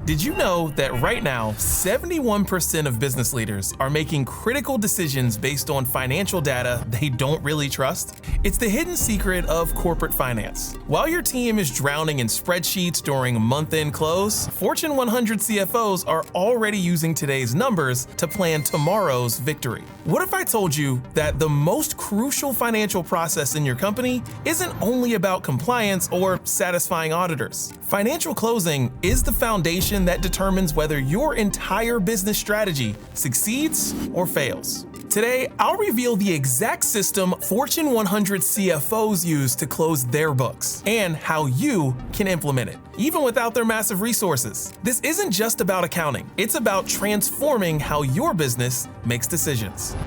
Did you know that right now, 71% of business leaders are making critical decisions based on financial data they don't really trust? It's the hidden secret of corporate finance. While your team is drowning in spreadsheets during month-end close, Fortune 100 CFOs are already using today's numbers to plan tomorrow's victory. What if I told you that the most crucial financial process in your company isn't only about compliance or satisfying auditors? Financial closing is the foundation that determines whether your entire business strategy succeeds or fails. Today, I'll reveal the exact system Fortune 100 CFOs use to close their books and how you can implement it, even without their massive resources. This isn't just about accounting, it's about transforming how your business makes decisions.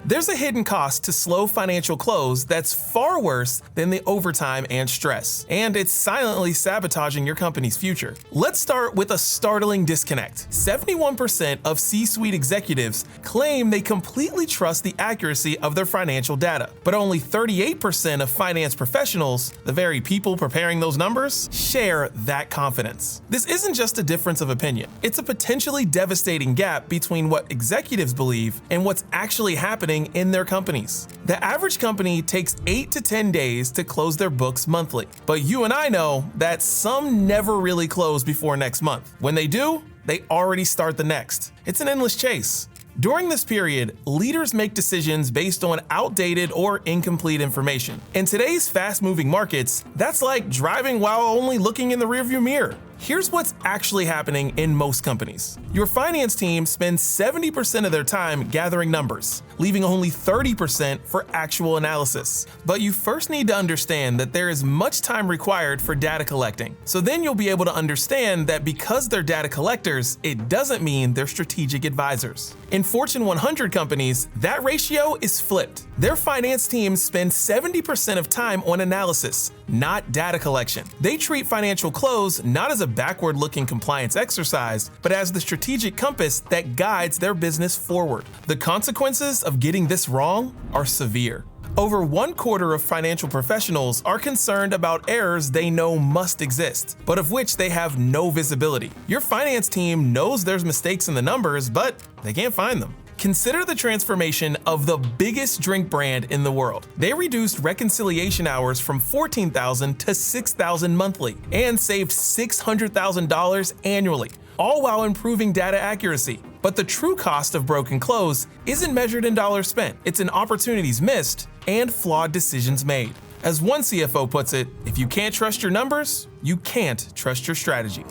There's a hidden cost to slow financial close that's far worse than the overtime and stress, and it's silently sabotaging your company's future. Let's start with a startling disconnect. 71% of C-suite executives claim they completely trust the accuracy of their financial data, but only 38% of finance professionals, the very people preparing those numbers, share that confidence. This isn't just a difference of opinion. It's a potentially devastating gap between what executives believe and what's actually happening in their companies. The average company takes 8 to 10 days to close their books monthly, but you and I know that some never really close before next month. When they do, they already start the next. It's an endless chase. During this period, leaders make decisions based on outdated or incomplete information. In today's fast-moving markets, that's like driving while only looking in the rearview mirror. Here's what's actually happening in most companies. Your finance team spends 70% of their time gathering numbers, leaving only 30% for actual analysis. But you first need to understand that there is much time required for data collecting. So then you'll be able to understand that because they're data collectors, it doesn't mean they're strategic advisors. In Fortune 100 companies, that ratio is flipped. Their finance teams spend 70% of time on analysis, not data collection. They treat financial close not as a backward-looking compliance exercise, but as the strategic compass that guides their business forward. The consequences of getting this wrong are severe. Over 1/4 of financial professionals are concerned about errors they know must exist, but of which they have no visibility. Your finance team knows there's mistakes in the numbers, but they can't find them. Consider the transformation of the biggest drink brand in the world. They reduced reconciliation hours from 14,000 to 6,000 monthly and saved $600,000 annually, all while improving data accuracy. But the true cost of broken close isn't measured in dollars spent. It's in opportunities missed and flawed decisions made. As one CFO puts it, if you can't trust your numbers, you can't trust your strategy.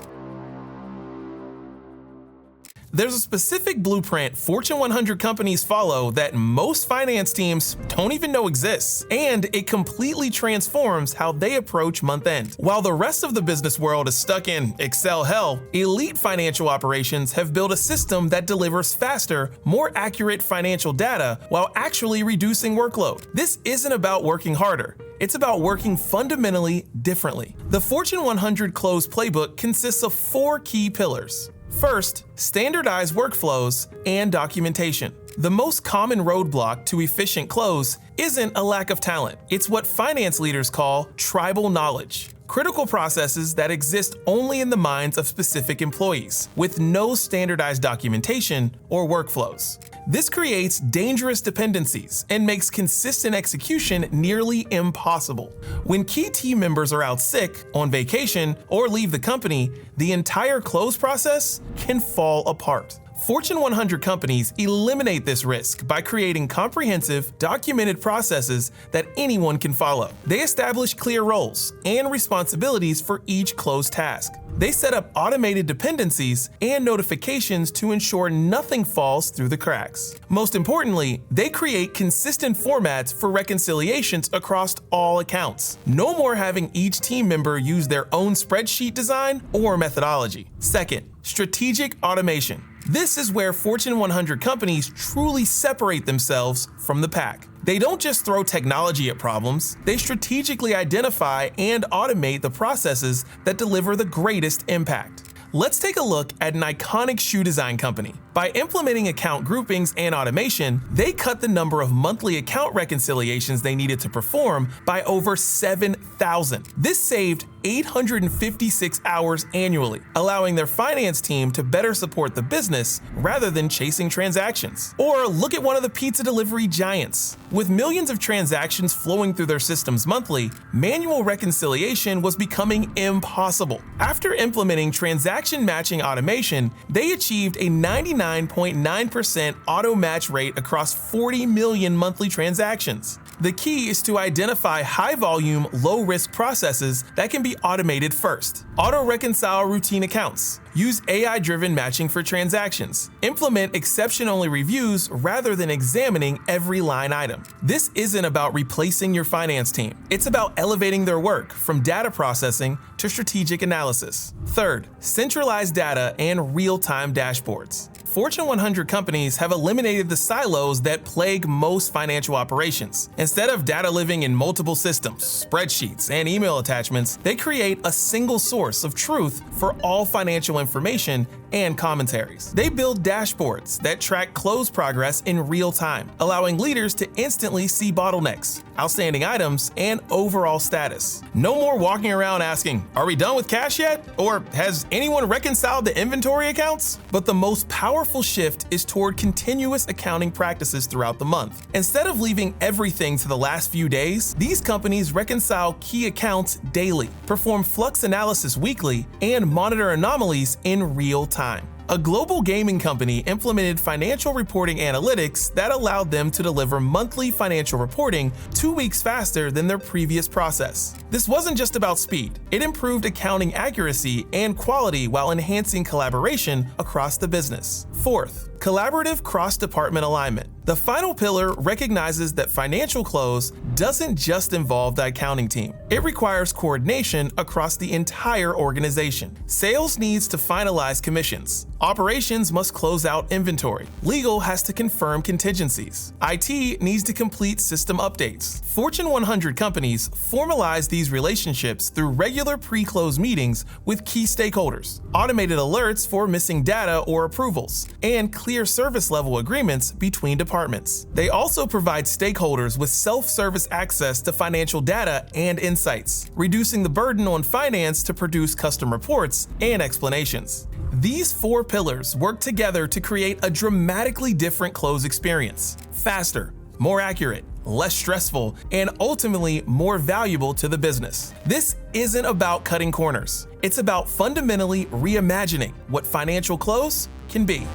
There's a specific blueprint Fortune 100 companies follow that most finance teams don't even know exists, and it completely transforms how they approach month-end. While the rest of the business world is stuck in Excel hell, elite financial operations have built a system that delivers faster, more accurate financial data while actually reducing workload. This isn't about working harder. It's about working fundamentally differently. The Fortune 100 Close Playbook consists of 4 key pillars. First, standardized workflows and documentation. The most common roadblock to efficient close isn't a lack of talent. It's what finance leaders call tribal knowledge. Critical processes that exist only in the minds of specific employees, with no standardized documentation or workflows. This creates dangerous dependencies and makes consistent execution nearly impossible. When key team members are out sick, on vacation, or leave the company, the entire close process can fall apart. Fortune 100 companies eliminate this risk by creating comprehensive, documented processes that anyone can follow. They establish clear roles and responsibilities for each close task. They set up automated dependencies and notifications to ensure nothing falls through the cracks. Most importantly, they create consistent formats for reconciliations across all accounts. No more having each team member use their own spreadsheet design or methodology. Second, strategic automation. This is where Fortune 100 companies truly separate themselves from the pack. They don't just throw technology at problems, they strategically identify and automate the processes that deliver the greatest impact. Let's take a look at an iconic shoe design company. By implementing account groupings and automation, they cut the number of monthly account reconciliations they needed to perform by over 7,000. This saved 856 hours annually, allowing their finance team to better support the business rather than chasing transactions. Or look at one of the pizza delivery giants. With millions of transactions flowing through their systems monthly, manual reconciliation was becoming impossible. After implementing transaction matching automation, they achieved a 99.9% auto match rate across 40 million monthly transactions. The key is to identify high-volume, low-risk processes that can be automated first. Auto-reconcile routine accounts. Use AI-driven matching for transactions. Implement exception-only reviews rather than examining every line item. This isn't about replacing your finance team. It's about elevating their work from data processing to strategic analysis. Third, centralized data and real-time dashboards. Fortune 100 companies have eliminated the silos that plague most financial operations. Instead of data living in multiple systems, spreadsheets, and email attachments, they create a single source of truth for all financial information and commentaries. They build dashboards that track close progress in real time, allowing leaders to instantly see bottlenecks, outstanding items, and overall status. No more walking around asking, "Are we done with cash yet?" Or "Has anyone reconciled the inventory accounts?" But the most powerful shift is toward continuous accounting practices throughout the month. Instead of leaving everything to the last few days, these companies reconcile key accounts daily, perform flux analysis weekly, and monitor anomalies in real time. A global gaming company implemented financial reporting analytics that allowed them to deliver monthly financial reporting 2 weeks faster than their previous process. This wasn't just about speed. It improved accounting accuracy and quality while enhancing collaboration across the business. Fourth, collaborative cross-department alignment. The final pillar recognizes that financial close doesn't just involve the accounting team. It requires coordination across the entire organization. Sales needs to finalize commissions. Operations must close out inventory. Legal has to confirm contingencies. IT needs to complete system updates. Fortune 100 companies formalize these relationships through regular pre-close meetings with key stakeholders, automated alerts for missing data or approvals, and clear service level agreements between departments. They also provide stakeholders with self-service access to financial data and insights, reducing the burden on finance to produce custom reports and explanations. These 4 pillars work together to create a dramatically different close experience: faster, more accurate, less stressful, and ultimately more valuable to the business. This isn't about cutting corners. It's about fundamentally reimagining what financial close can be.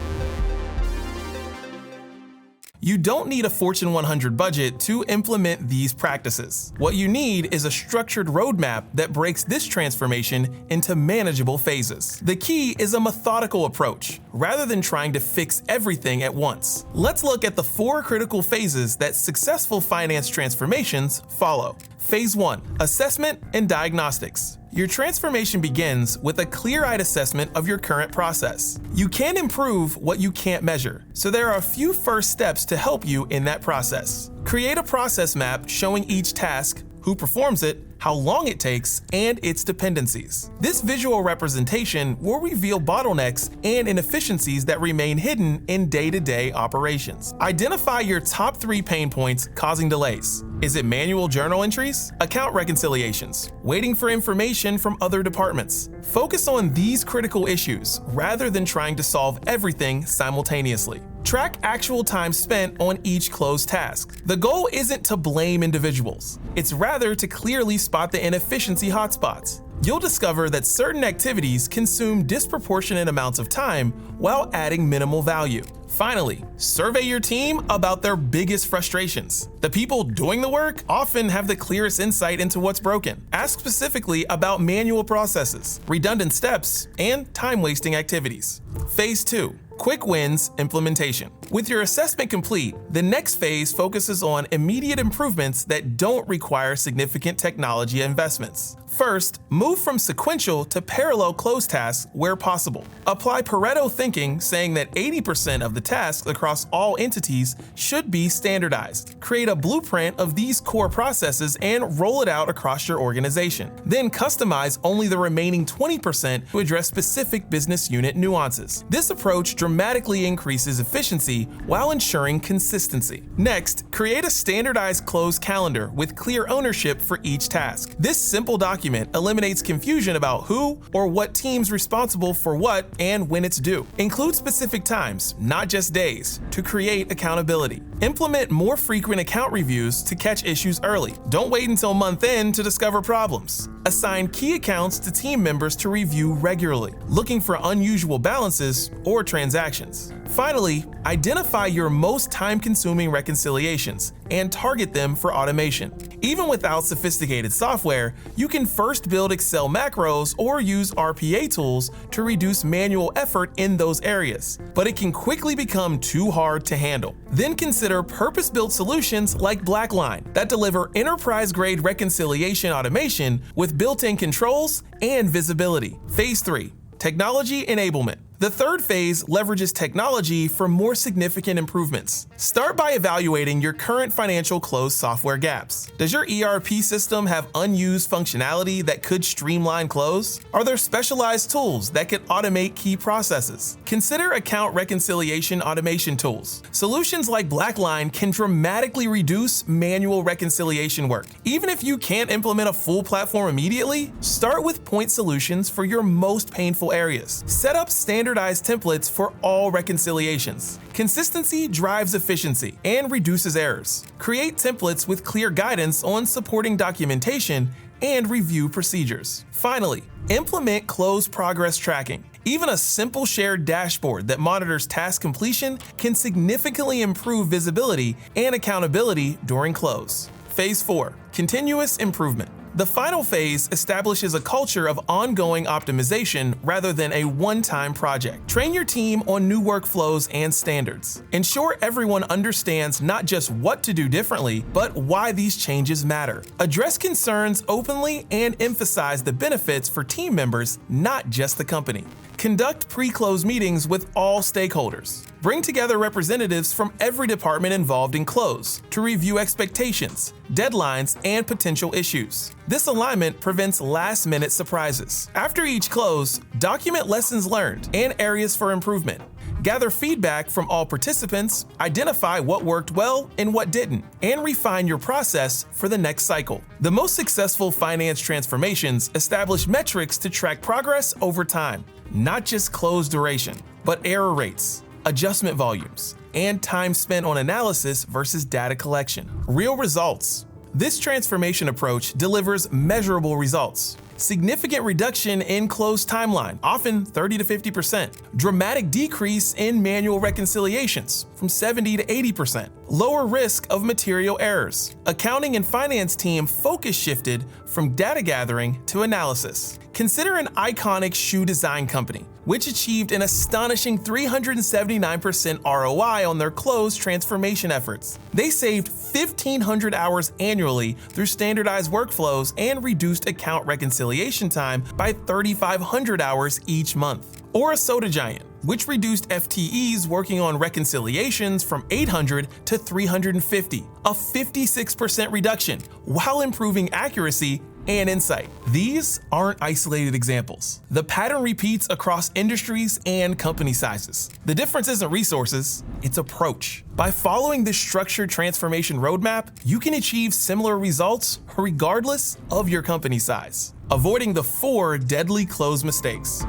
You don't need a Fortune 100 budget to implement these practices. What you need is a structured roadmap that breaks this transformation into manageable phases. The key is a methodical approach, rather than trying to fix everything at once. Let's look at the 4 critical phases that successful finance transformations follow. Phase 1: Assessment and Diagnostics. Your transformation begins with a clear-eyed assessment of your current process. You can't improve what you can't measure, so there are a few first steps to help you in that process. Create a process map showing each task, who performs it, how long it takes, and its dependencies. This visual representation will reveal bottlenecks and inefficiencies that remain hidden in day-to-day operations. Identify your top 3 pain points causing delays. Is it manual journal entries? Account reconciliations? Waiting for information from other departments? Focus on these critical issues rather than trying to solve everything simultaneously. Track actual time spent on each closed task. The goal isn't to blame individuals. It's rather to clearly spot the inefficiency hotspots. You'll discover that certain activities consume disproportionate amounts of time while adding minimal value. Finally, survey your team about their biggest frustrations. The people doing the work often have the clearest insight into what's broken. Ask specifically about manual processes, redundant steps, and time-wasting activities. Phase 2: Quick wins implementation. With your assessment complete, the next phase focuses on immediate improvements that don't require significant technology investments. First, move from sequential to parallel close tasks where possible. Apply Pareto thinking, saying that 80% of the tasks across all entities should be standardized. Create a blueprint of these core processes and roll it out across your organization. Then customize only the remaining 20% to address specific business unit nuances. This approach dramatically increases efficiency while ensuring consistency. Next, create a standardized close calendar with clear ownership for each task. This simple document eliminates confusion about who or what team's responsible for what and when it's due. Include specific times, not just days, to create accountability. Implement more frequent account reviews to catch issues early. Don't wait until month end to discover problems. Assign key accounts to team members to review regularly, looking for unusual balances or transactions. Finally, identify your most time-consuming reconciliations and target them for automation. Even without sophisticated software, you can first build Excel macros or use RPA tools to reduce manual effort in those areas, but it can quickly become too hard to handle. Then consider purpose-built solutions like BlackLine that deliver enterprise-grade reconciliation automation with built-in controls and visibility. Phase 3. Technology enablement. The third phase leverages technology for more significant improvements. Start by evaluating your current financial close software gaps. Does your ERP system have unused functionality that could streamline close? Are there specialized tools that could automate key processes? Consider account reconciliation automation tools. Solutions like BlackLine can dramatically reduce manual reconciliation work. Even if you can't implement a full platform immediately, start with point solutions for your most painful areas. Set up standardized templates for all reconciliations. Consistency drives efficiency and reduces errors. Create templates with clear guidance on supporting documentation and review procedures. Finally, implement close progress tracking. Even a simple shared dashboard that monitors task completion can significantly improve visibility and accountability during close. Phase 4. Continuous improvement. The final phase establishes a culture of ongoing optimization rather than a one-time project. Train your team on new workflows and standards. Ensure everyone understands not just what to do differently, but why these changes matter. Address concerns openly and emphasize the benefits for team members, not just the company. Conduct pre-close meetings with all stakeholders. Bring together representatives from every department involved in close to review expectations, deadlines, and potential issues. This alignment prevents last-minute surprises. After each close, document lessons learned and areas for improvement. Gather feedback from all participants, identify what worked well and what didn't, and refine your process for the next cycle. The most successful finance transformations establish metrics to track progress over time, not just close duration, but error rates, adjustment volumes, and time spent on analysis versus data collection. Real results. This transformation approach delivers measurable results. Significant reduction in close timeline, often 30 to 50%. Dramatic decrease in manual reconciliations, from 70 to 80%. Lower risk of material errors. Accounting and finance team focus shifted from data gathering to analysis. Consider an iconic shoe design company, which achieved an astonishing 379% ROI on their close transformation efforts. They saved 1,500 hours annually through standardized workflows and reduced account reconciliation time by 3,500 hours each month. Or a soda giant, which reduced FTEs working on reconciliations from 800 to 350, a 56% reduction, while improving accuracy and insight. These aren't isolated examples. The pattern repeats across industries and company sizes. The difference isn't resources, it's approach. By following this structured transformation roadmap, you can achieve similar results regardless of your company size. Avoiding the 4 deadly close mistakes.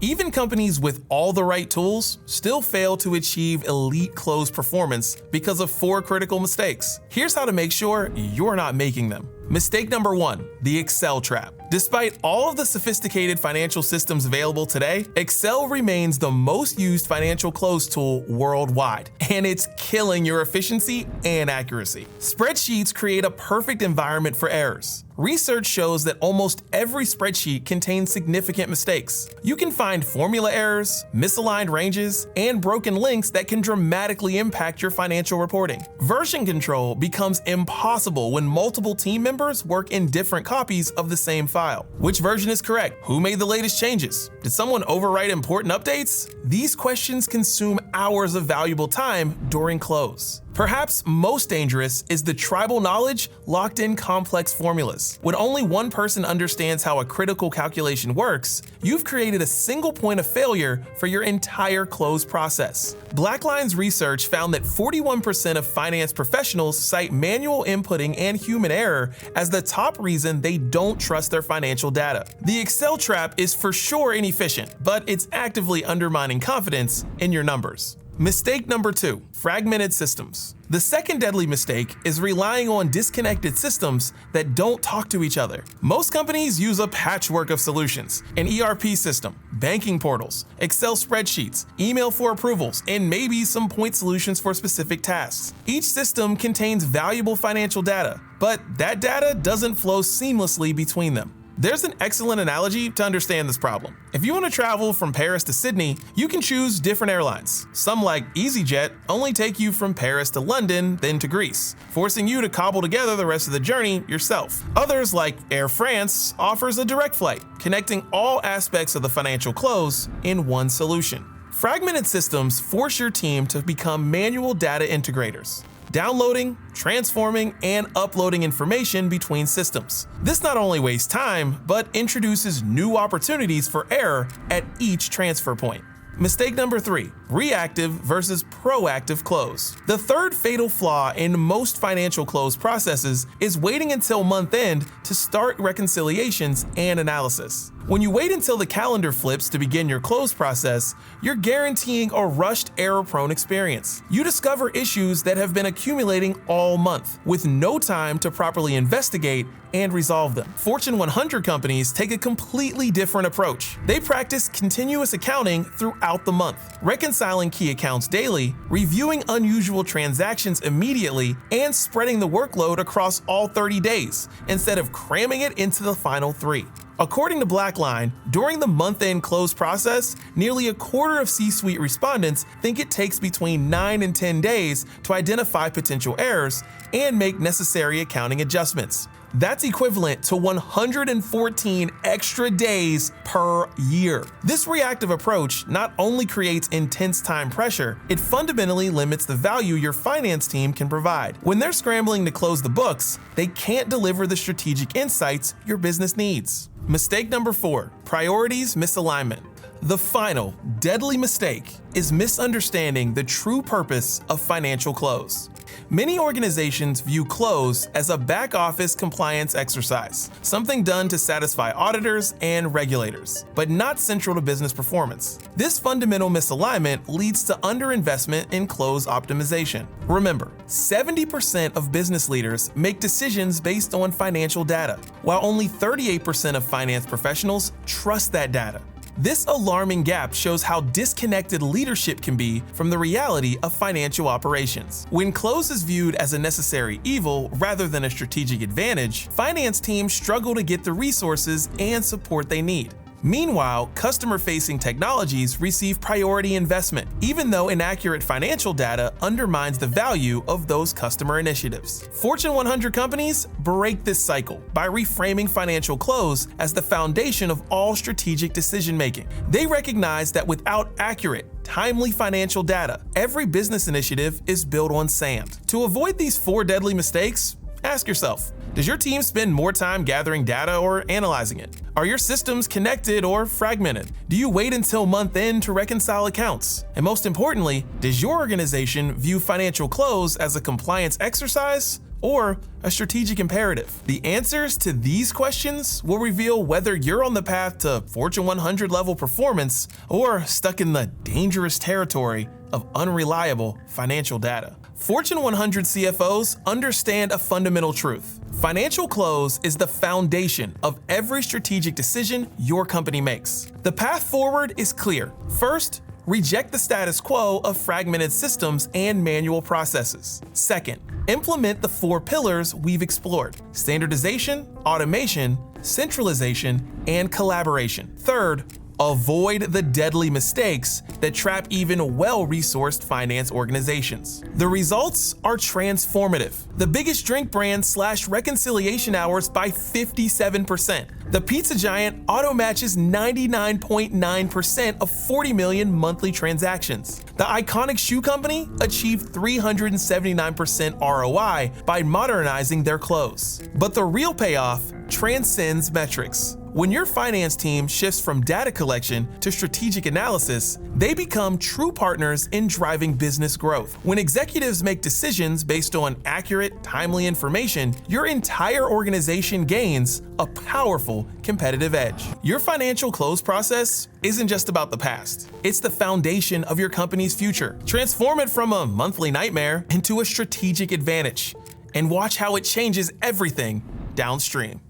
Even companies with all the right tools still fail to achieve elite close performance because of 4 critical mistakes. Here's how to make sure you're not making them. Mistake number 1, the Excel trap. Despite all of the sophisticated financial systems available today, Excel remains the most used financial close tool worldwide, and it's killing your efficiency and accuracy. Spreadsheets create a perfect environment for errors. Research shows that almost every spreadsheet contains significant mistakes. You can find formula errors, misaligned ranges, and broken links that can dramatically impact your financial reporting. Version control becomes impossible when multiple team members work in different copies of the same file. Which version is correct? Who made the latest changes? Did someone overwrite important updates? These questions consume hours of valuable time during close. Perhaps most dangerous is the tribal knowledge locked in complex formulas. When only one person understands how a critical calculation works, you've created a single point of failure for your entire close process. BlackLine's research found that 41% of finance professionals cite manual inputting and human error as the top reason they don't trust their financial data. The Excel trap is for sure inefficient, but it's actively undermining confidence in your numbers. Mistake number 2, fragmented systems. The second deadly mistake is relying on disconnected systems that don't talk to each other. Most companies use a patchwork of solutions: an ERP system, banking portals, Excel spreadsheets, email for approvals, and maybe some point solutions for specific tasks. Each system contains valuable financial data, but that data doesn't flow seamlessly between them. There's an excellent analogy to understand this problem. If you want to travel from Paris to Sydney, you can choose different airlines. Some, like EasyJet, only take you from Paris to London, then to Greece, forcing you to cobble together the rest of the journey yourself. Others, like Air France, offers a direct flight, connecting all aspects of the financial close in one solution. Fragmented systems force your team to become manual data integrators, downloading, transforming, and uploading information between systems. This not only wastes time, but introduces new opportunities for error at each transfer point. Mistake number 3, reactive versus proactive close. The third fatal flaw in most financial close processes is waiting until month end to start reconciliations and analysis. When you wait until the calendar flips to begin your close process, you're guaranteeing a rushed, error-prone experience. You discover issues that have been accumulating all month, with no time to properly investigate and resolve them. Fortune 100 companies take a completely different approach. They practice continuous accounting throughout the month, reconciling key accounts daily, reviewing unusual transactions immediately, and spreading the workload across all 30 days, instead of cramming it into the final 3. According to BlackLine, during the month-end close process, nearly a quarter of C-suite respondents think it takes between 9 and 10 days to identify potential errors and make necessary accounting adjustments. That's equivalent to 114 extra days per year. This reactive approach not only creates intense time pressure, it fundamentally limits the value your finance team can provide. When they're scrambling to close the books, they can't deliver the strategic insights your business needs. Mistake number 4, priorities misalignment. The final, deadly mistake is misunderstanding the true purpose of financial close. Many organizations view close as a back-office compliance exercise, something done to satisfy auditors and regulators, but not central to business performance. This fundamental misalignment leads to underinvestment in close optimization. Remember, 70% of business leaders make decisions based on financial data, while only 38% of finance professionals trust that data. This alarming gap shows how disconnected leadership can be from the reality of financial operations. When close is viewed as a necessary evil rather than a strategic advantage, finance teams struggle to get the resources and support they need. Meanwhile, customer-facing technologies receive priority investment, even though inaccurate financial data undermines the value of those customer initiatives. Fortune 100 companies break this cycle by reframing financial close as the foundation of all strategic decision-making. They recognize that without accurate, timely financial data, every business initiative is built on sand. To avoid these 4 deadly mistakes, ask yourself, does your team spend more time gathering data or analyzing it? Are your systems connected or fragmented? Do you wait until month end to reconcile accounts? And most importantly, does your organization view financial close as a compliance exercise or a strategic imperative? The answers to these questions will reveal whether you're on the path to Fortune 100 level performance or stuck in the dangerous territory of unreliable financial data. Fortune 100 CFOs understand a fundamental truth. Financial close is the foundation of every strategic decision your company makes. The path forward is clear. First, reject the status quo of fragmented systems and manual processes. Second, implement the 4 pillars we've explored: standardization, automation, centralization, and collaboration. Third, Avoid the deadly mistakes that trap even well-resourced finance organizations. The results are transformative. The biggest drink brand slashed reconciliation hours by 57%. The pizza giant auto-matches 99.9% of 40 million monthly transactions. The iconic shoe company achieved 379% ROI by modernizing their clothes. But the real payoff transcends metrics. When your finance team shifts from data collection to strategic analysis, they become true partners in driving business growth. When executives make decisions based on accurate, timely information, your entire organization gains a powerful competitive edge. Your financial close process isn't just about the past. It's the foundation of your company's future. Transform it from a monthly nightmare into a strategic advantage, and watch how it changes everything downstream.